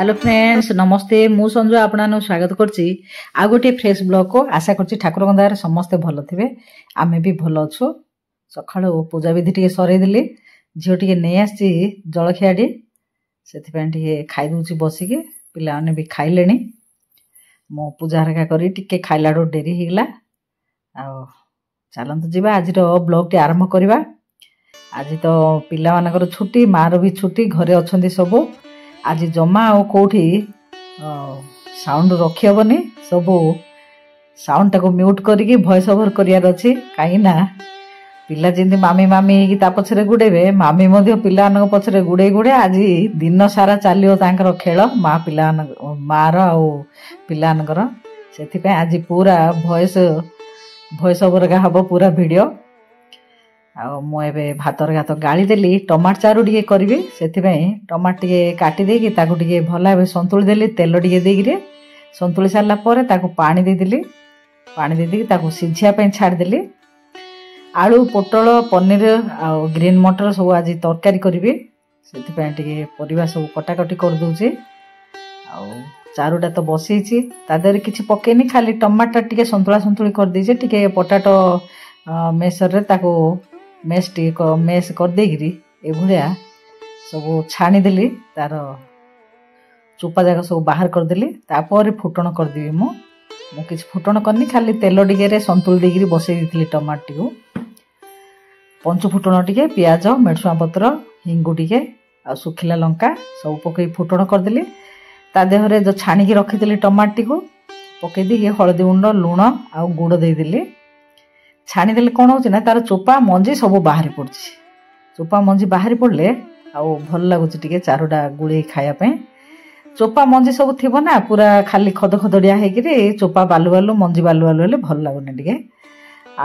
Hello friends नमस्ते मु संजय आपन स्वागत करछि आ गोटे फ्रेश ब्लॉग को आशा करछि ठाकुर गंधार समस्ते भलो थिबे आमे भी भलो अछु। सखाळो पूजा विधि टिके सरै दिली झियो टिके नै आछि जळखियाडी सेति पे टिके खाइ दोछि बसी के पिला ने भी खाइलेनी मो पूजा हरका करी टिके खाइलाडो डेरी हिगला आ चलंत जिबा आज रो ब्लॉग टी आरंभ करबा। आज तो पिला मानकर छुट्टी मार भी छुट्टी घरे अछंती सब आज जमा आ कोठी साउंड रखी हेबनी सब साउंड टाको म्यूट करके वॉइस ओवर करियार अछि काई ना पिला जिंदी मामी मामी की ता पछरे गुडेबे मामी मध्य पिला न पछरे गुडे गुडे आज दिन सारा चलियो तांकर खेल मा पिला मार आ पिला नगर सेति पे आज पूरा वॉइस ओवर का हबो पूरा वीडियो आ मु एबे भातर गात गाली देली टमाटर चारू टिके करबी सेति पे टमाटर टिके काटी देकी ताकू टिके भला बे संतुली देली तेल टिके देगिरे संतुली सारला परे ताकू पानी दे देली पानी दे देकी ताकू सिझिया पे छाड़ देली। आलू पोटल पनीर आ ग्रीन मटर सब आज तरकारी करबी सेति पे टिके परिवा सब कटाकटी कर दोची आ चारूटा तो बसैछि ता देर किछि पकेनी खाली टमाटर टिके संतुली कर देछि टिके पोटाटो मेसर रे ताकू मेस कर देगिरी ए भलिया सब छाणी देली तार चोपा जाक सब बाहर कर देली तापर फुटण कर देबी मु किछ फुटण करनी खाली तेल टिके रे संतुल देगिरी बसै दिथली टमाटर टिको पंच फुटण टिके प्याज मेडसुआ पत्र हिंगु टिके आ सुखिला लंका सब पकई फुटण कर देली ता देहरे जो छाणी की रखी देली टमाटर टिको पकई दी हळदी गुंड लूण आ गुड़ दे देली छाणी देले कोन होछि ना तार चोपा मंजी सब बाहरी पड़छि चोपा मंजी बाहरी पड़ले आ भल लागुछि टिके चारोडा गुळे खाया पे चोपा मंजी सब थिबो ना पूरा खाली खद खदड़िया हे कि चोपा बालू बालू मंजी बालू बालू हेले भल लागुनी टिके।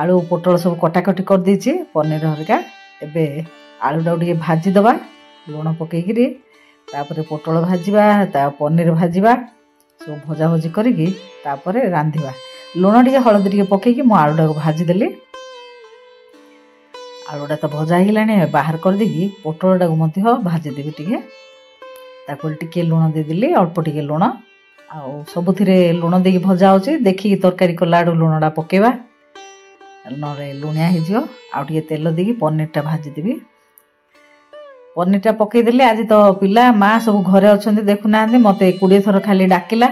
आलू पोटल सब कटाकटी कर देछि पनीर हरका एबे आलूडा टिके भाजी दबा लूण पकई कि तापर पोटल भाजीबा ता पनीर भाजीबा सब भजा भजी करिकी तापर रांधिबा लूण टिके हळदी टिके पकईकी मो आलूटा को भाजी देली आलूटा तो भजा हिलानी बाहर कर देकी पोटलटा को मध्य भाजी देबी टिके ताको टिके लूण दे देली अल्प टिके लूण आ सबुथिरे लूण देकी भजा होची देखी तरकारी कलाडू लूणडा पकेबा नरे लुणिया हे जियो आ टिके तेल देकी पनीरटा भाजी देबी पनीरटा पकई देली। आज तो पिला माँ सब घरे अछंती देखु नांदी मते 20 थर खाली डाकिला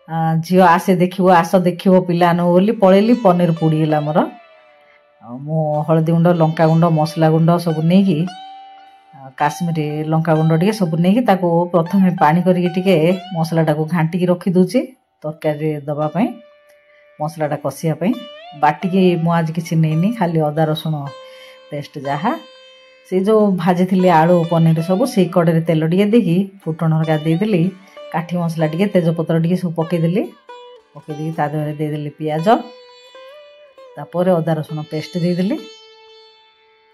झियो आसे देखिबो आस देखिबो पिला न बोली पळेली पनीर पुड़ी गेला मोर मो हळदी गुंड लंका गुंड मसला गुंड सब नेकी काश्मीरी लंका गुंड टिके सब नेकी ताको प्रथमे पानी करिके टिके मसलाटा को घांटी की रखी दोची तरकारी दबा पई मसलाटा कसिया पई बाटिके मो आज किछि नेनी खाली अदा रसुण पेस्ट जाहा से जो भाजी थिले आलू पनीर सब से कड़े तेल टिके देकी फुटण हरका दे देली काठी मसला टिके तेजपत्र टिके सब पकई देली पकई देकी ता देहरे दे देली प्याज तापर अदा रसुण पेस्ट दे देली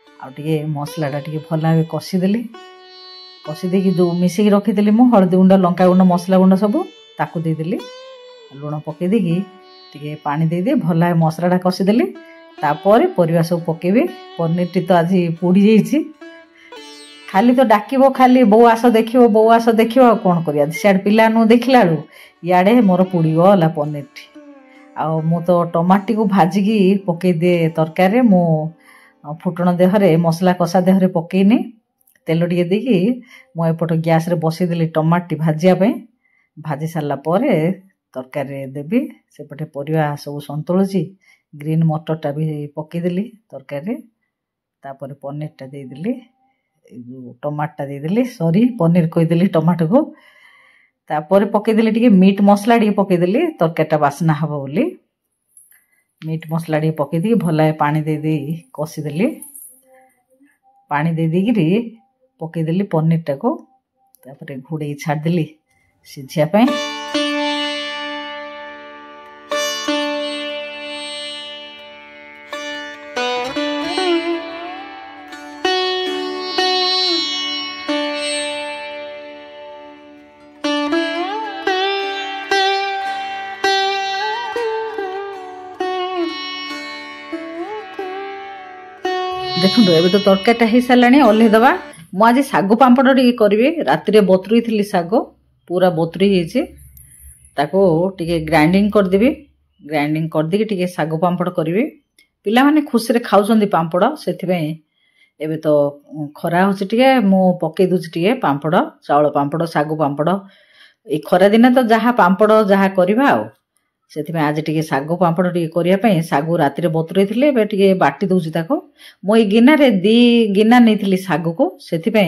आ टिके मसलाटा टिके भला भाबे कसी देकी जो मिसेकी रखी देली मु हळदी गुंड लंका गुंड मसला गुंड सब ताकू दे देली लूण पकई देकी टिके पानी दे दे भला मसलाटा कसी देली तापर परिवा सब पकेबी पनीर टी तो आज पोड़ी जाइछि खाली तो डाकिबो खाली बो आस देखिबो कोन करिया सियाड पिला नु देखिला लु याडे मोर पुड़ी गला पनीर टी आ मु तो टमाटी को भाजी की पकई दे तरकारी मु फुटण देहरे मसला कसा देहरे पकईनी तेल टिके देकी मु एपट गैस रे बसई देली टमाटी भाजिया पे भाजी सारला परे तरकारी देबी सेपटे परिवा सब संतुलुची ग्रीन मटरटा भी पकई देली तरकारी तापर पनीरटा दे देली टमाटर दे देली सॉरी पनीर कही देली टमाटर को तापर पकई देली टिके मीट मसला टिके पकई देली तरकारीटा बासना हबो बोली मीट मसला टिके पकई दी भला पानी दे दे कसी देली पानी दे देगिरी पकई देली पनीरटा को तापर घुड़े छाड़ देली सिझिया पे देखो एबे तो तरकारीटा हो सारा ओल्हे दबा मुझे सागु पांपड़ टे करी राति बतुरी थी साग पूरा बतुरी ताको टिके ग्राइंडिंग करदेवी ग्राइंडिंग करदे टिके सागु पांपड़ करी पिला माने खुशी खाऊं पांपड़ से एबे तो खरा होची टिके मु पके दूची टिके पांपड़ चाउल पांपड़ सागु पांपड़ ए खरा दिन तो जहा पांपड़ जहा करवा आ से आज टिके सागु पांपड़ टिके करिया पई सागु राति बतुरे थिले एबे टिके बाटी दूची ताको मो ए गिना रे दी गिना नेथिली सागु को सेथि पई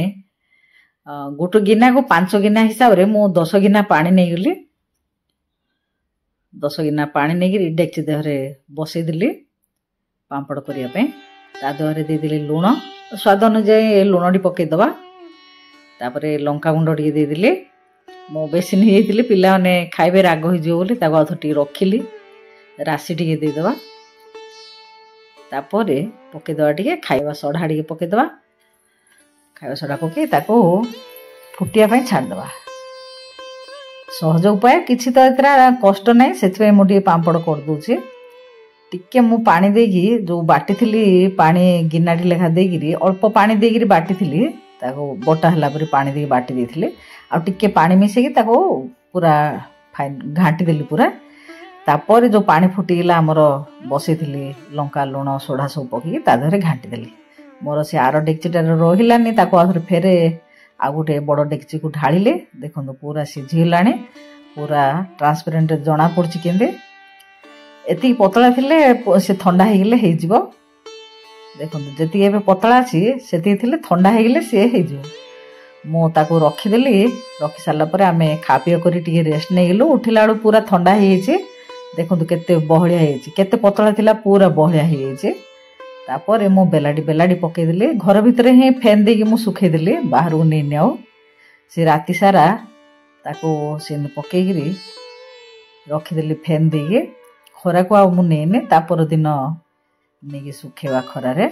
गोटे गिना को 5 गिना हिसाब रे मु 10 गिना पानी नै गली 10 गिना पानी नै गिरी डेक्ची देहरे बसई दिली पांपड़ करिया पई ता देहरे दे दिली लूण स्वाद अनुसार लुणटी पकई दबा तापरे लंका गुंड टिके दे दिली मो बेसी नहीं जाइली पिला माने खाइबे राग हो जिवो बोली ताको अथ टिके रखिली राशि टिके दे दबा तापरे पकई दबा टिके खाइबा सोडा टिके पकई दबा खाइबा सोडा पकई ताको फुटिया पई छाड़ दबा सहज उपाय किछि तो एतरा कष्ट नै सेथि मु टिके पांपड़ कर दूची टिके मु पानी देगी जो बाटी थिली पानी गिनाटी लेखा देगिरी अल्प पानी देगिरी बाटी थिली ताको बटा हला परे पानी देगी बाटी देथिले आ टिके पानी मिसेगी ताको पूरा फाइन घाटी देली पूरा तापर जो पानी फुटीला हमर बसई थिली लंका लुण सोडा सब पकी ता धरे घाटी देली मोर से आरो डेक्चीटा रहिलानी ताको आधर फेरे आ गोटे बड़ डेक्ची को ढाळिले देखंतु पूरा सिझिलानी पूरा ट्रांसपेरेंट जना पड़ची केंदे एति पतला थिले से ठंडा हे गेले हे जिवो देखंतु जति एबे पतला छी सेति थिले ठंडा हे गेले से हे जिवो मो ताको रखी देली रखी साला परे आमे खा पियो करी टिके रेस्ट नै गेलु उठिला आडू पूरा ठंडा हे छी देखंतु केते बहलिया हे छी केते पतला थिला पूरा बहलिया हे छी तापर मो बेलाडी पकई देली घर भितर ही फैन देकी मु सुखई देली बाहर को नै नेओ से राति सारा ताको से पकई गिरी रखी देली फैन देकी खरा को आ मु नेने तापर दिन नेकी सुखेवा खरारे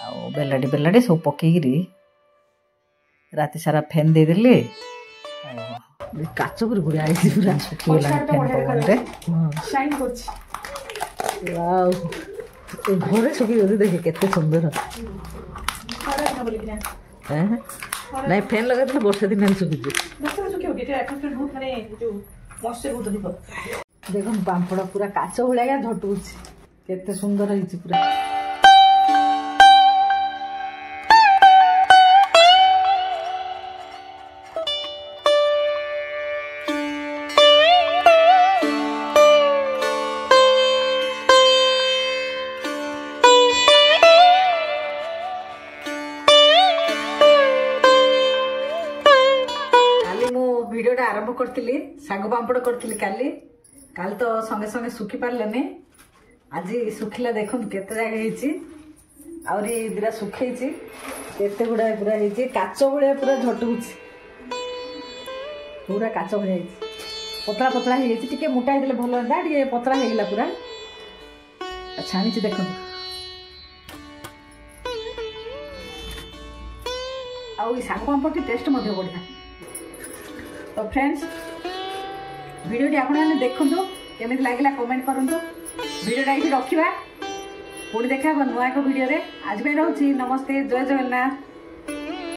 आ बेलाडी सब पकई गिरी राति सारा फैन दे देली काच पर गुड़ी आई पूरा सुखी गेला फैन पवन रे शाइन करछि वाओ ए घरे सुखी गई देखे केते सुंदर नहीं फैन लगा दिले वर्षा दिन सुखी देखो पांपड़ पूरा काच भलिया झटुछ केते सुंदर होइछि पूरा भिडियोटा आरंभ करथिली सागु पांपड़ करथिली काली तो संगे संगे सुखी पारलेनी आज सुखिला देखो केते जागा हेछि आउरी दिरा सुखैछि केते गुडा पूरा हेछि काच भलिया पूरा झटुछि पूरा काच भलिया हेछि पतला पतला हेछि टिके मोटा हेले भलो हंदा टिके पतला हेगला पूरा छानिछि देखो आउ ई सागु पांपड़ की टेस्ट मध्ये बढ़िया तो फ्रेंड्स वीडियो आपने देखु केमी लगे कमेंट करूँ वीडियोटा ये रखा पुणी देखा नुआ एक वीडियो आज रोचे नमस्ते जय जगन्नाथ।